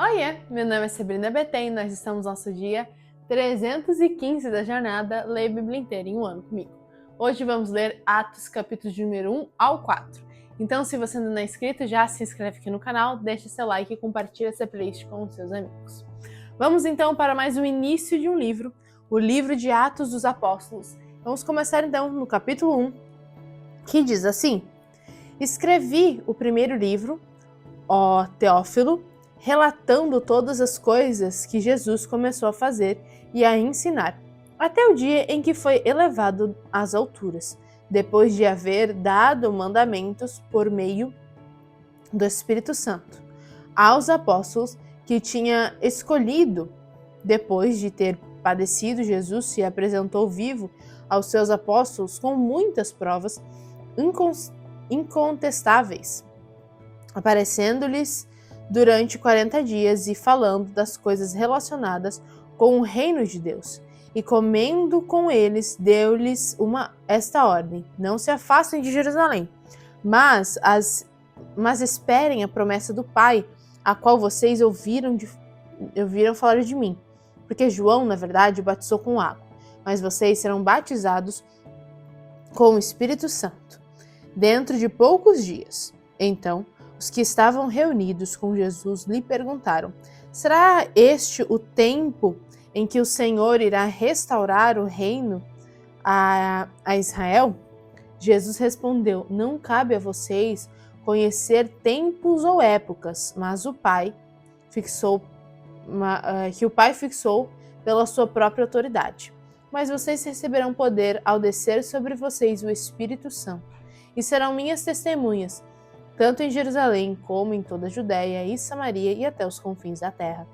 Oiê, meu nome é Sabrina Betém e nós estamos no nosso dia 315 da jornada Leia a Bíblia inteira em um ano comigo. Hoje vamos ler Atos capítulos de número 1 ao 4. Então, se você ainda não é inscrito, já se inscreve aqui no canal, deixa seu like e compartilha essa playlist com os seus amigos. Vamos então para mais um início de um livro, o livro de Atos dos Apóstolos. Vamos começar então no capítulo 1, que diz assim: Escrevi o primeiro livro, ó Teófilo, relatando todas as coisas que Jesus começou a fazer e a ensinar, até o dia em que foi elevado às alturas, depois de haver dado mandamentos por meio do Espírito Santo aos apóstolos que tinha escolhido. Depois de ter padecido, Jesus se apresentou vivo aos seus apóstolos com muitas provas incontestáveis, aparecendo-lhes durante 40 dias e falando das coisas relacionadas com o reino de Deus. E comendo com eles, deu-lhes esta ordem: não se afastem de Jerusalém, mas esperem a promessa do Pai, a qual vocês ouviram falar de mim. Porque João, na verdade, batizou com água, mas vocês serão batizados com o Espírito Santo dentro de poucos dias. Então, os que estavam reunidos com Jesus lhe perguntaram: será este o tempo em que o Senhor irá restaurar o reino a Israel? Jesus respondeu: não cabe a vocês conhecer tempos ou épocas, mas que o Pai fixou pela sua própria autoridade. Mas vocês receberão poder ao descer sobre vocês o Espírito Santo, e serão minhas testemunhas, tanto em Jerusalém como em toda a Judéia e Samaria e até os confins da terra.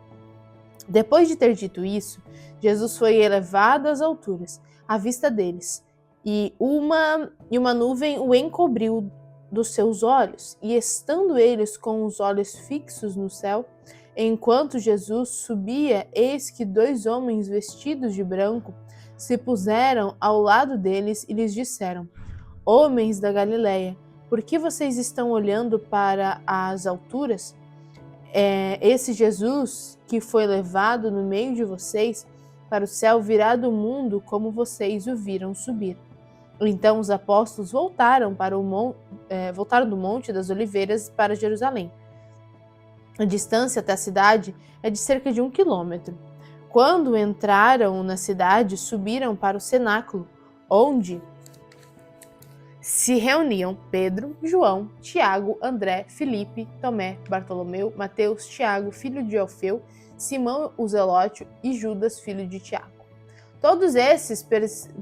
Depois de ter dito isso, Jesus foi elevado às alturas, à vista deles, e uma nuvem o encobriu dos seus olhos, e estando eles com os olhos fixos no céu, enquanto Jesus subia, eis que 2 homens vestidos de branco se puseram ao lado deles e lhes disseram: homens da Galileia, por que vocês estão olhando para as alturas? Esse Jesus que foi levado no meio de vocês para o céu virá do mundo como vocês o viram subir. Então os apóstolos voltaram do Monte das Oliveiras para Jerusalém. A distância até a cidade é de cerca de 1 quilômetro. Quando entraram na cidade, subiram para o cenáculo, onde se reuniam Pedro, João, Tiago, André, Filipe, Tomé, Bartolomeu, Mateus, Tiago, filho de Alfeu, Simão o Zelote e Judas, filho de Tiago. Todos esses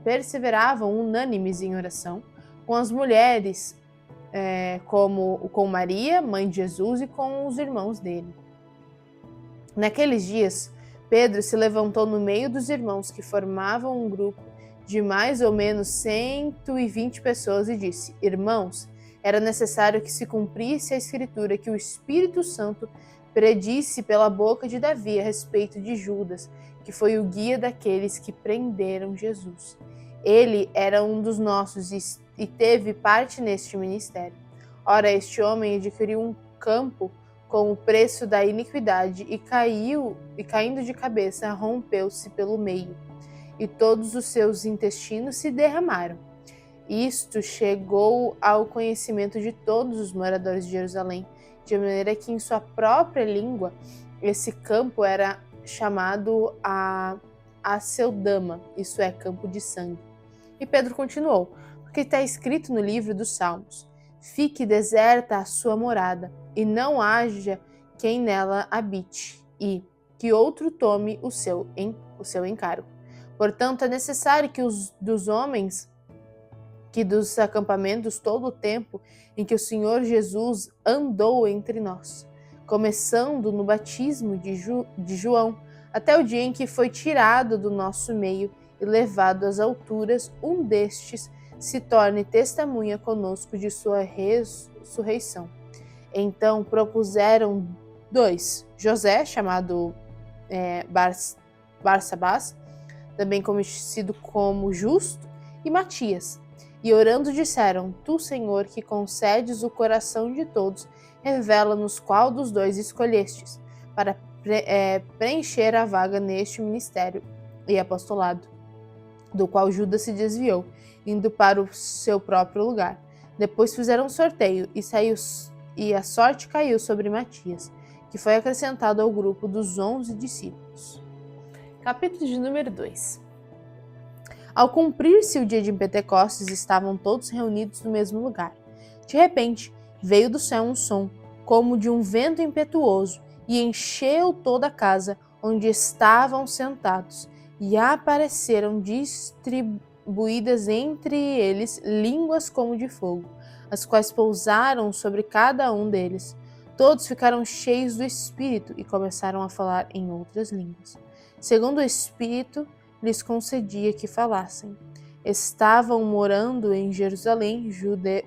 perseveravam unânimes em oração, com as mulheres, com Maria, mãe de Jesus, e com os irmãos dele. Naqueles dias, Pedro se levantou no meio dos irmãos, que formavam um grupo de mais ou menos 120 pessoas, e disse: irmãos, era necessário que se cumprisse a escritura que o Espírito Santo predisse pela boca de Davi a respeito de Judas, que foi o guia daqueles que prenderam Jesus. Ele era um dos nossos e teve parte neste ministério. Ora, este homem adquiriu um campo com o preço da iniquidade e caindo de cabeça, rompeu-se pelo meio, e todos os seus intestinos se derramaram. Isto chegou ao conhecimento de todos os moradores de Jerusalém, de maneira que em sua própria língua esse campo era chamado Aceldama, isso é, campo de sangue. E Pedro continuou: porque está escrito no livro dos Salmos: fique deserta a sua morada, e não haja quem nela habite, e que outro tome o seu encargo. Portanto, é necessário que dos homens, que dos acampamentos, todo o tempo em que o Senhor Jesus andou entre nós, começando no batismo de João, até o dia em que foi tirado do nosso meio e levado às alturas, um destes se torne testemunha conosco de sua ressurreição. Então propuseram 2, José, chamado Barsabás, também conhecido como Justo, e Matias. E orando disseram: Tu, Senhor, que concedes o coração de todos, revela-nos qual dos 2 escolhestes, para preencher a vaga neste ministério e apostolado, do qual Judas se desviou, indo para o seu próprio lugar. Depois fizeram um sorteio e a sorte caiu sobre Matias, que foi acrescentado ao grupo dos 11 discípulos. Capítulo de número 2. Ao cumprir-se o dia de Pentecostes, estavam todos reunidos no mesmo lugar. De repente, veio do céu um som, como de um vento impetuoso, e encheu toda a casa onde estavam sentados, e apareceram distribuídas entre eles línguas como de fogo, as quais pousaram sobre cada um deles. Todos ficaram cheios do Espírito e começaram a falar em outras línguas, segundo o Espírito lhes concedia que falassem. Estavam morando em Jerusalém, judeus,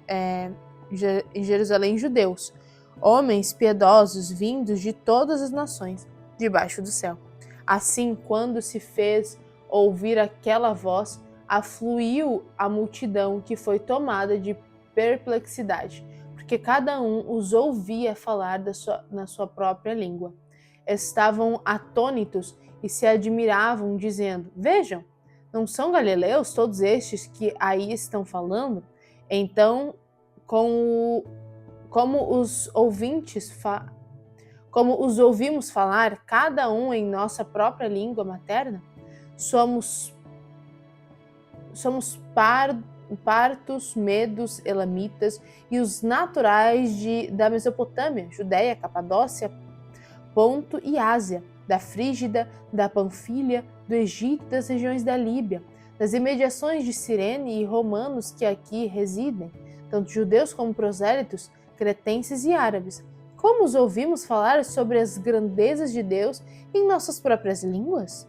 homens piedosos vindos de todas as nações debaixo do céu. Assim, quando se fez ouvir aquela voz, afluiu a multidão, que foi tomada de perplexidade, porque cada um os ouvia falar na sua própria língua. Estavam atônitos e se admiravam, dizendo: Vejam, não são galileus todos estes que aí estão falando? Então, como os ouvimos falar, cada um em nossa própria língua materna, somos partos, medos, elamitas e os naturais da Mesopotâmia, Judéia, Capadócia, Ponto e Ásia, da Frígida, da Panfilha, do Egito, das regiões da Líbia, das imediações de Cirene e romanos que aqui residem, tanto judeus como prosélitos, cretenses e árabes. Como os ouvimos falar sobre as grandezas de Deus em nossas próprias línguas?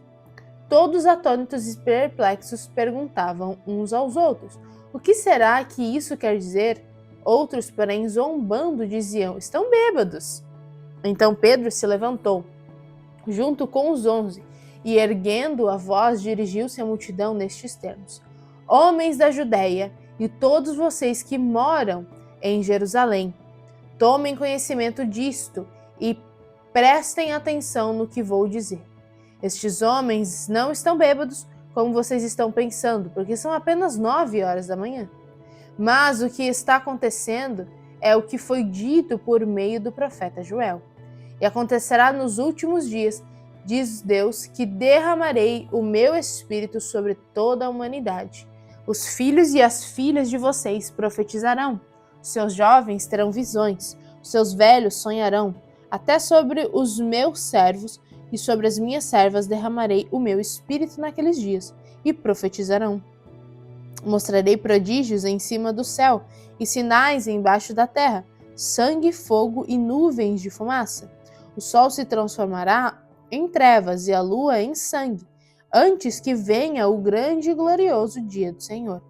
Todos atônitos e perplexos perguntavam uns aos outros: O que será que isso quer dizer? Outros, porém, zombando, diziam: Estão bêbados. Então Pedro se levantou, junto com os 11, e erguendo a voz, dirigiu-se à multidão nestes termos: Homens da Judéia e todos vocês que moram em Jerusalém, tomem conhecimento disto e prestem atenção no que vou dizer. Estes homens não estão bêbados, como vocês estão pensando, porque são apenas 9 horas da manhã. Mas o que está acontecendo é o que foi dito por meio do profeta Joel. E acontecerá nos últimos dias, diz Deus, que derramarei o meu espírito sobre toda a humanidade. Os filhos e as filhas de vocês profetizarão. Os seus jovens terão visões. Os seus velhos sonharão. Até sobre os meus servos e sobre as minhas servas derramarei o meu espírito naqueles dias, e profetizarão. Mostrarei prodígios em cima do céu e sinais embaixo da terra, sangue, fogo e nuvens de fumaça. O sol se transformará em trevas e a lua em sangue, antes que venha o grande e glorioso dia do Senhor.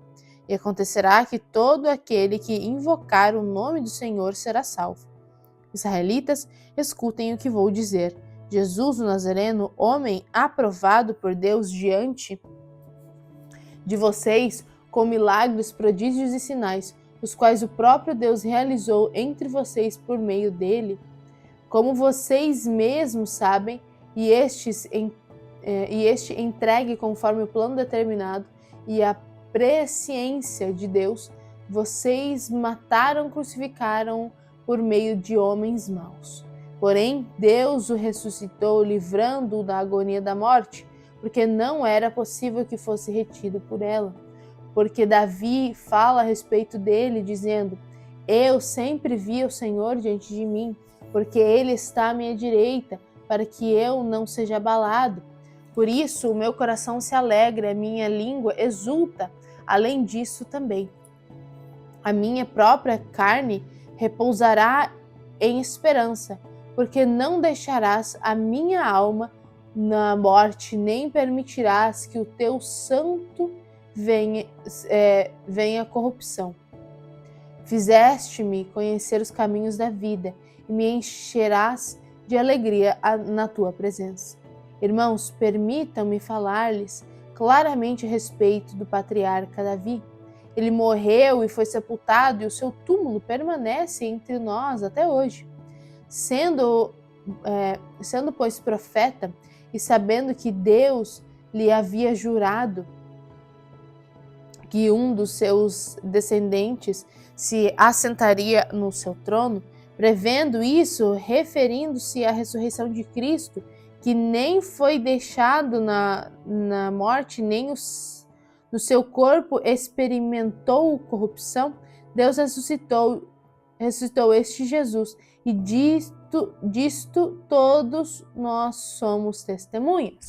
E acontecerá que todo aquele que invocar o nome do Senhor será salvo. Israelitas, escutem o que vou dizer. Jesus, o Nazareno, homem aprovado por Deus diante de vocês, com milagres, prodígios e sinais, os quais o próprio Deus realizou entre vocês por meio dele, como vocês mesmos sabem, e este entregue conforme o plano determinado e a presciência de Deus, vocês mataram, crucificaram por meio de homens maus. Porém, Deus o ressuscitou, livrando-o da agonia da morte, porque não era possível que fosse retido por ela. Porque Davi fala a respeito dele, dizendo: Eu sempre vi o Senhor diante de mim, porque ele está à minha direita, para que eu não seja abalado. Por isso o meu coração se alegra, a minha língua exulta. Além disso também, a minha própria carne repousará em esperança, porque não deixarás a minha alma na morte, nem permitirás que o teu santo venha a corrupção. Fizeste-me conhecer os caminhos da vida e me encherás de alegria na tua presença. Irmãos, permitam-me falar-lhes claramente a respeito do patriarca Davi. Ele morreu e foi sepultado, e o seu túmulo permanece entre nós até hoje. Sendo sendo pois profeta e sabendo que Deus lhe havia jurado que um dos seus descendentes se assentaria no seu trono, prevendo isso, referindo-se à ressurreição de Cristo, que nem foi deixado na morte, nem no seu corpo experimentou corrupção, Deus ressuscitou este Jesus, e disto todos nós somos testemunhas.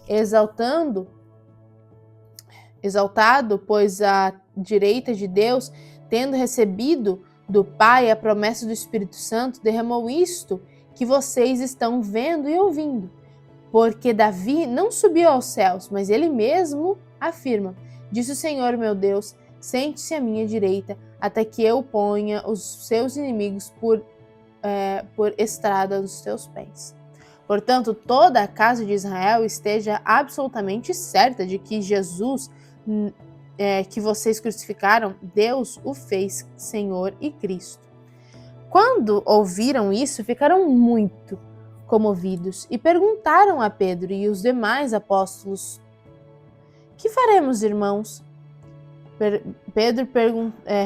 Exaltado, pois à direita de Deus, tendo recebido do Pai a promessa do Espírito Santo, derramou isto que vocês estão vendo e ouvindo. Porque Davi não subiu aos céus, mas ele mesmo afirma: disse o Senhor meu Deus, sente-se à minha direita, até que eu ponha os seus inimigos por estrada dos teus pés. Portanto, toda a casa de Israel esteja absolutamente certa de que Jesus, que vocês crucificaram, Deus o fez Senhor e Cristo. Quando ouviram isso, ficaram muito comovidos e perguntaram a Pedro e os demais apóstolos: que faremos, irmãos? Pedro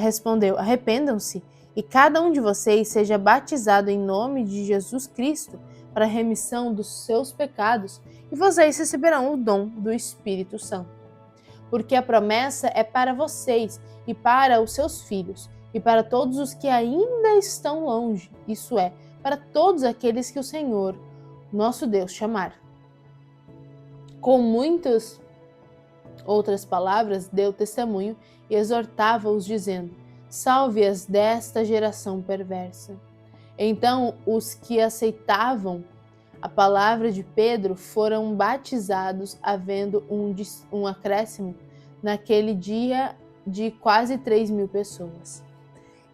respondeu: arrependam-se e cada um de vocês seja batizado em nome de Jesus Cristo para a remissão dos seus pecados, e vocês receberão o dom do Espírito Santo. Porque a promessa é para vocês e para os seus filhos, e para todos os que ainda estão longe, isso é, para todos aqueles que o Senhor, nosso Deus, chamar. Com muitas outras palavras, deu testemunho e exortava-os, dizendo: salve-as desta geração perversa. Então, os que aceitavam a palavra de Pedro foram batizados, havendo um acréscimo naquele dia de quase 3.000 pessoas.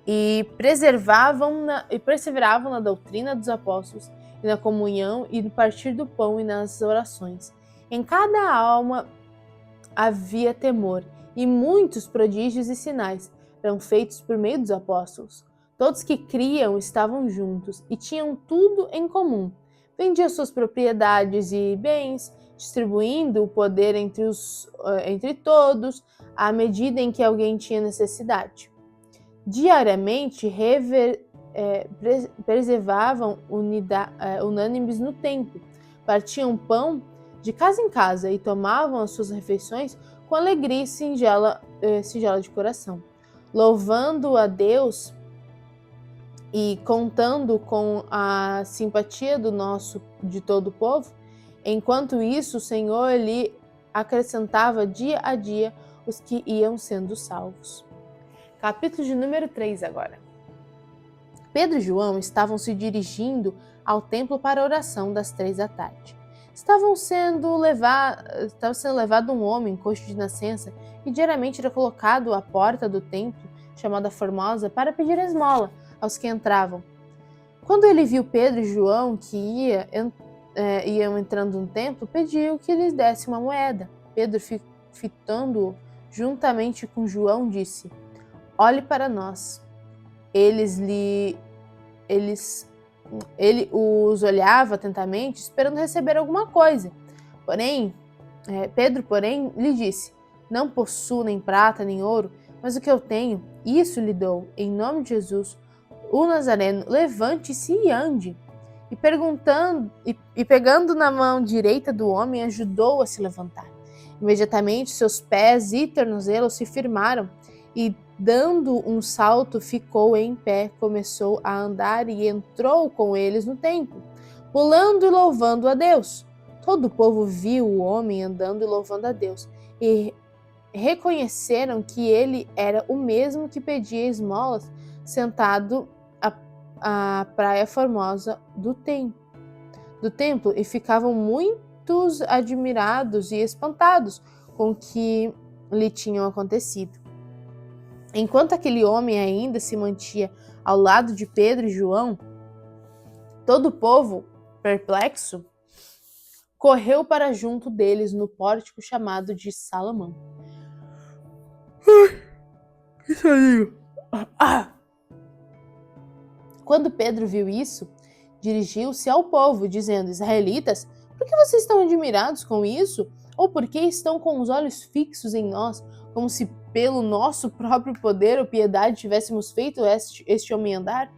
E perseveravam na doutrina dos apóstolos, e na comunhão, e no partir do pão, e nas orações. Em cada alma havia temor, e muitos prodígios e sinais eram feitos por meio dos apóstolos. Todos que criam estavam juntos e tinham tudo em comum. Vendiam suas propriedades e bens, distribuindo o poder entre todos, à medida em que alguém tinha necessidade. Diariamente preservavam unânimes no templo, partiam pão de casa em casa e tomavam as suas refeições com alegria singela de coração, louvando a Deus e contando com a simpatia de todo o povo. Enquanto isso, o Senhor lhe acrescentava dia a dia os que iam sendo salvos. Capítulo de número 3 agora. Pedro e João estavam se dirigindo ao templo para a oração das 15h. Estava sendo levado um homem coxo de nascença e diariamente era colocado à porta do templo, chamada Formosa, para pedir esmola aos que entravam. Quando ele viu Pedro e João que iam entrando no templo, pediu que lhes desse uma moeda. Pedro, fitando-o juntamente com João, disse: olhe para nós. Ele os olhava atentamente, esperando receber alguma coisa. Pedro, porém, lhe disse: não possuo nem prata nem ouro, mas o que eu tenho, isso lhe dou. Em nome de Jesus, o Nazareno, levante-se e ande. E pegando na mão direita do homem, ajudou-o a se levantar. Imediatamente seus pés e tornozelos se firmaram, e dando um salto ficou em pé, começou a andar e entrou com eles no templo, pulando e louvando a Deus. Todo o povo viu o homem andando e louvando a Deus, e reconheceram que ele era o mesmo que pedia esmolas sentado à praia formosa do templo, e ficavam muitos admirados e espantados com o que lhe tinham acontecido. Enquanto aquele homem ainda se mantinha ao lado de Pedro e João, todo o povo, perplexo, correu para junto deles no pórtico chamado de Salomão. Quando Pedro viu isso, dirigiu-se ao povo, dizendo: Israelitas, por que vocês estão admirados com isso? Ou por que estão com os olhos fixos em nós, como se pelo nosso próprio poder ou piedade tivéssemos feito este homem andar?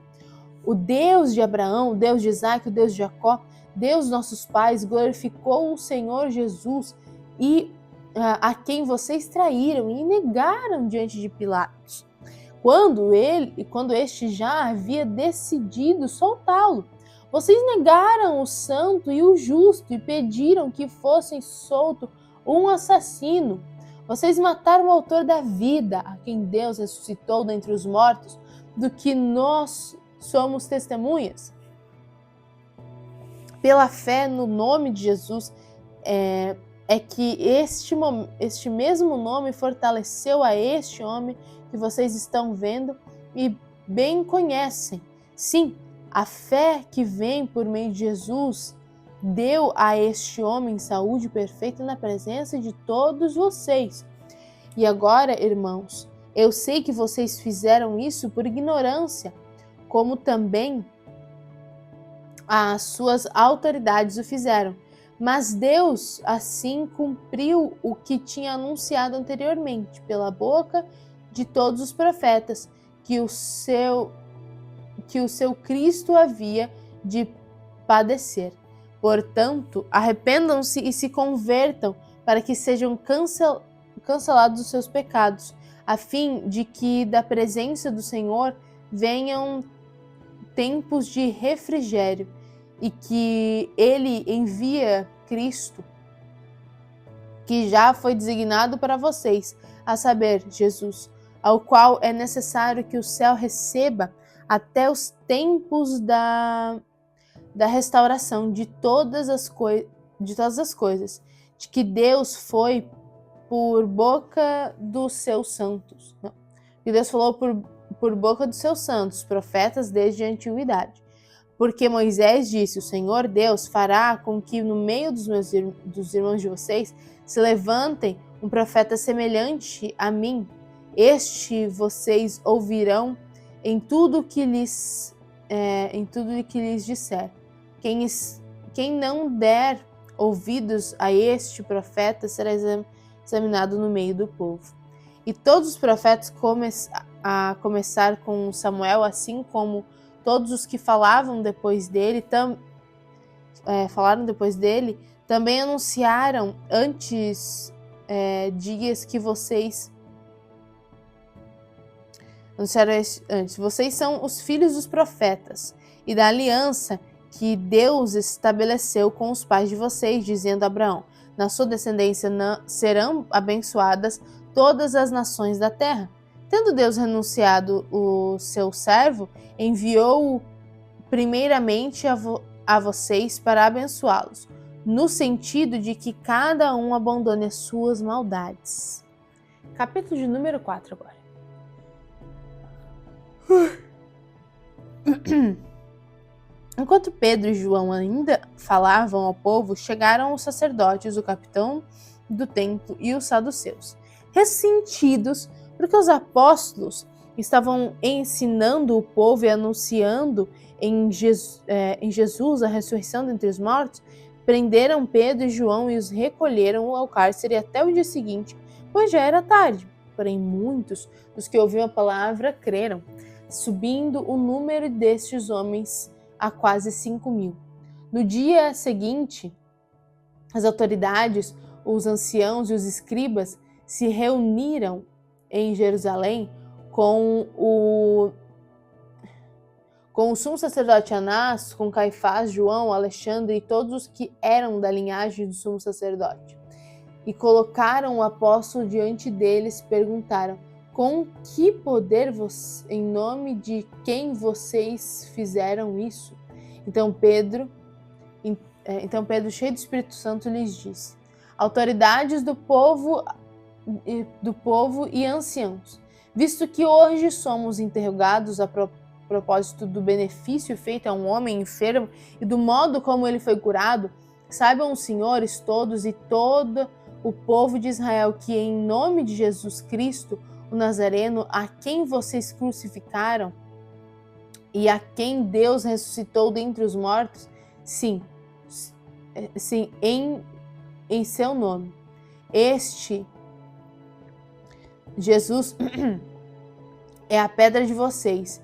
O Deus de Abraão, o Deus de Isaac, o Deus de Jacó, Deus nossos pais, glorificou o Senhor Jesus e a quem vocês traíram e negaram diante de Pilatos, quando este já havia decidido soltá-lo. Vocês negaram o santo e o justo e pediram que fosse solto um assassino. Vocês mataram o autor da vida, a quem Deus ressuscitou dentre os mortos, do que nós somos testemunhas. Pela fé no nome de Jesus, que este mesmo nome fortaleceu a este homem que vocês estão vendo e bem conhecem. Sim, a fé que vem por meio de Jesus deu a este homem saúde perfeita na presença de todos vocês. E agora, irmãos, eu sei que vocês fizeram isso por ignorância, como também as suas autoridades o fizeram. Mas Deus assim cumpriu o que tinha anunciado anteriormente, pela boca de todos os profetas, que o seu Cristo havia de padecer. Portanto, arrependam-se e se convertam, para que sejam cancelados os seus pecados, a fim de que da presença do Senhor venham tempos de refrigério, e que ele envia Cristo, que já foi designado para vocês, a saber, Jesus, ao qual é necessário que o céu receba até os tempos da restauração de todas as coisas, de que Deus foi por boca dos seus santos. Não. Que Deus falou por boca dos seus santos, profetas desde a antiguidade. Porque Moisés disse: o Senhor Deus fará com que no meio dos irmãos de vocês se levantem um profeta semelhante a mim. Este vocês ouvirão em tudo que lhes disser. Quem não der ouvidos a este profeta será examinado no meio do povo. E todos os profetas, a começar com Samuel, assim como todos os que falaram depois dele, também anunciaram antes dias que vocês anunciaram antes. Vocês são os filhos dos profetas e da aliança que Deus estabeleceu com os pais de vocês, dizendo a Abraão: na sua descendência serão abençoadas todas as nações da terra. Tendo Deus renunciado o seu servo, enviou-o primeiramente a vocês para abençoá-los, no sentido de que cada um abandone as suas maldades. Capítulo de número 4 agora. Enquanto Pedro e João ainda falavam ao povo, chegaram os sacerdotes, o capitão do templo e os saduceus, ressentidos porque os apóstolos estavam ensinando o povo e anunciando em Jesus a ressurreição dentre os mortos. Prenderam Pedro e João e os recolheram ao cárcere até o dia seguinte, pois já era tarde. Porém, muitos dos que ouviam a palavra creram, subindo o número destes homens a quase 5.000. No dia seguinte, as autoridades, os anciãos e os escribas se reuniram em Jerusalém com o sumo sacerdote Anás, com Caifás, João, Alexandre e todos os que eram da linhagem do sumo sacerdote. E colocaram o apóstolo diante deles e perguntaram: com que poder, em nome de quem vocês fizeram isso? Então Pedro, cheio do Espírito Santo, lhes disse: autoridades do povo e anciãos, visto que hoje somos interrogados a propósito do benefício feito a um homem enfermo e do modo como ele foi curado, saibam os senhores todos e todo o povo de Israel que em nome de Jesus Cristo, o Nazareno, a quem vocês crucificaram e a quem Deus ressuscitou dentre os mortos, sim, em seu nome. Este Jesus é a pedra de vocês.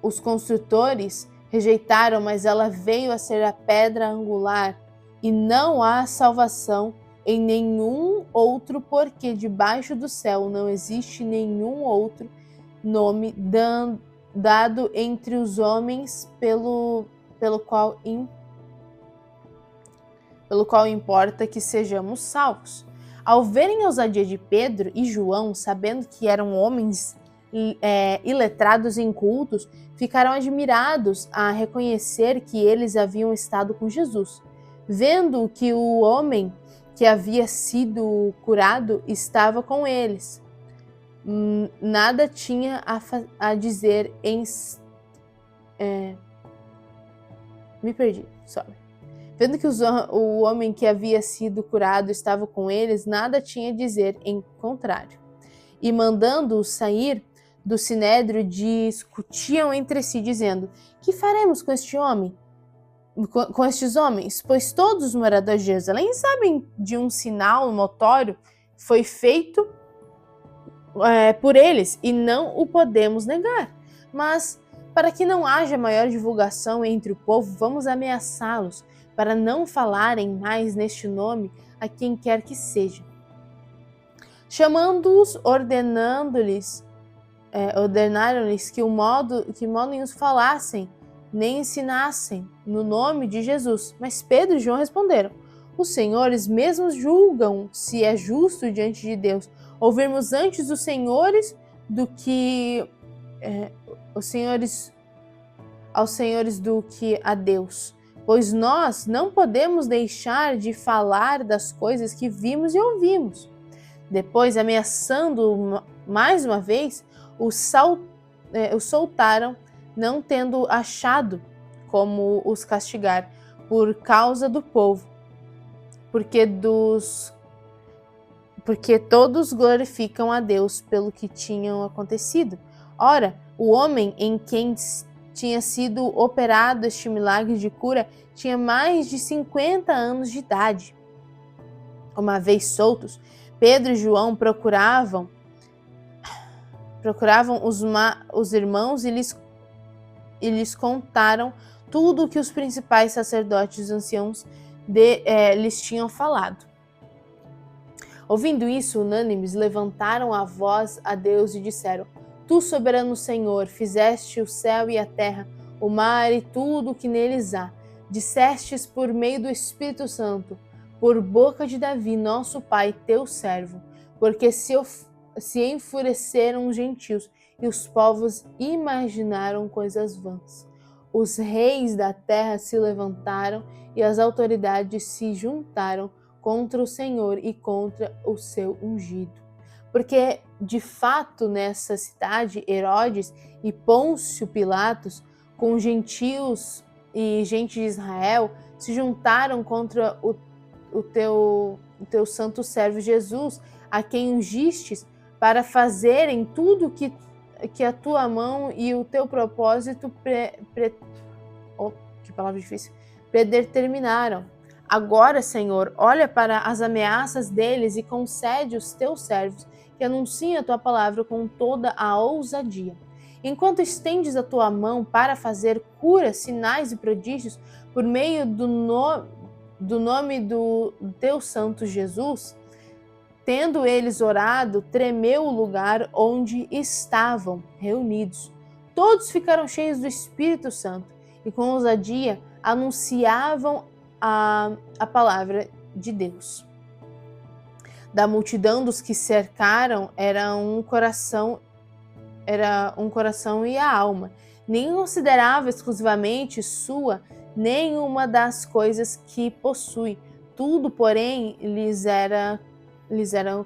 Os construtores rejeitaram, mas ela veio a ser a pedra angular. E não há salvação em nenhum outro, porque debaixo do céu não existe nenhum outro nome dado entre os homens pelo qual importa que sejamos salvos. Ao verem a ousadia de Pedro e João, sabendo que eram homens iletrados e incultos, ficaram admirados a reconhecer que eles haviam estado com Jesus. Vendo que o homem que havia sido curado estava com eles, nada tinha a dizer me perdi, sorry. Vendo que o homem que havia sido curado estava com eles, nada tinha a dizer em contrário. E mandando-os sair do sinédrio, discutiam entre si, dizendo: que faremos com este homem? Com estes homens? Pois todos os moradores de Jerusalém sabem de um sinal notório foi feito por eles, e não o podemos negar. Mas, para que não haja maior divulgação entre o povo, vamos ameaçá-los, para não falarem mais neste nome a quem quer que seja. Chamando-os, ordenaram-lhes que modo nenhum falassem, nem ensinassem no nome de Jesus. Mas Pedro e João responderam: os senhores mesmos julgam se é justo diante de Deus ouvirmos antes os senhores do que aos senhores do que a Deus. Pois nós não podemos deixar de falar das coisas que vimos e ouvimos. Depois, ameaçando mais uma vez, o soltaram, não tendo achado como os castigar por causa do povo, porque todos glorificam a Deus pelo que tinham acontecido. Ora, o homem em quem tinha sido operado este milagre de cura tinha mais de 50 anos de idade. Uma vez soltos, Pedro e João procuravam os irmãos e lhes contaram tudo o que os principais sacerdotes e os anciãos lhes tinham falado. Ouvindo isso, unânimes, levantaram a voz a Deus e disseram: Tu, soberano Senhor, fizeste o céu e a terra, o mar e tudo o que neles há. Dissestes por meio do Espírito Santo, por boca de Davi, nosso pai, teu servo, porque se enfureceram os gentios e os povos imaginaram coisas vãs. Os reis da terra se levantaram e as autoridades se juntaram contra o Senhor e contra o seu ungido. Porque, de fato, nessa cidade, Herodes e Pôncio Pilatos, com gentios e gente de Israel, se juntaram contra o teu santo servo Jesus, a quem ungistes, para fazerem tudo que a tua mão e o teu propósito predeterminaram. Agora, Senhor, olha para as ameaças deles e concede os teus servos que anunciem a tua palavra com toda a ousadia. Enquanto estendes a tua mão para fazer curas, sinais e prodígios por meio do nome do teu santo Jesus, tendo eles orado, tremeu o lugar onde estavam reunidos. Todos ficaram cheios do Espírito Santo e com ousadia anunciavam a palavra de Deus. Da multidão dos que cercaram era um coração e a alma. Nem considerava exclusivamente sua nenhuma das coisas que possui. Tudo, porém, lhes era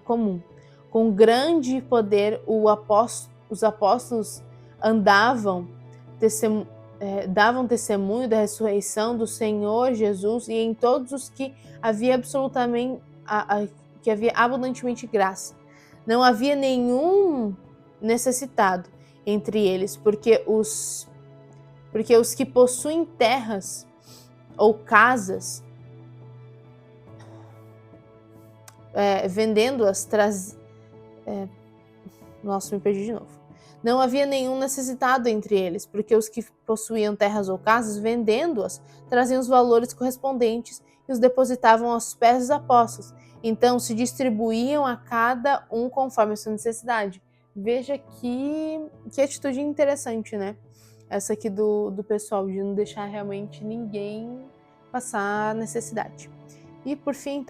comum. Com grande poder, os apóstolos davam testemunho da ressurreição do Senhor Jesus, e em todos os que havia abundantemente graça. Não havia nenhum necessitado, entre eles, porque os que possuem terras ou casas, vendendo-as, Nossa, me perdi de novo. Não havia nenhum necessitado entre eles, porque os que possuíam terras ou casas, vendendo-as, traziam os valores correspondentes e os depositavam aos pés dos apóstolos. Então se distribuíam a cada um conforme a sua necessidade. Veja que atitude interessante, né? Essa aqui do pessoal, de não deixar realmente ninguém passar necessidade. E por fim,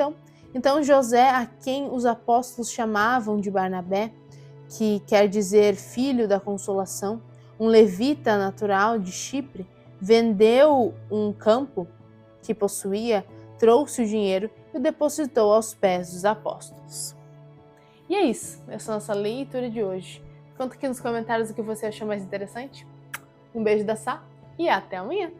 então José, a quem os apóstolos chamavam de Barnabé, que quer dizer filho da consolação, um levita natural de Chipre, vendeu um campo que possuía, trouxe o dinheiro e o depositou aos pés dos apóstolos. E é isso, essa é a nossa leitura de hoje. Conta aqui nos comentários o que você achou mais interessante. Um beijo da Sá e até amanhã!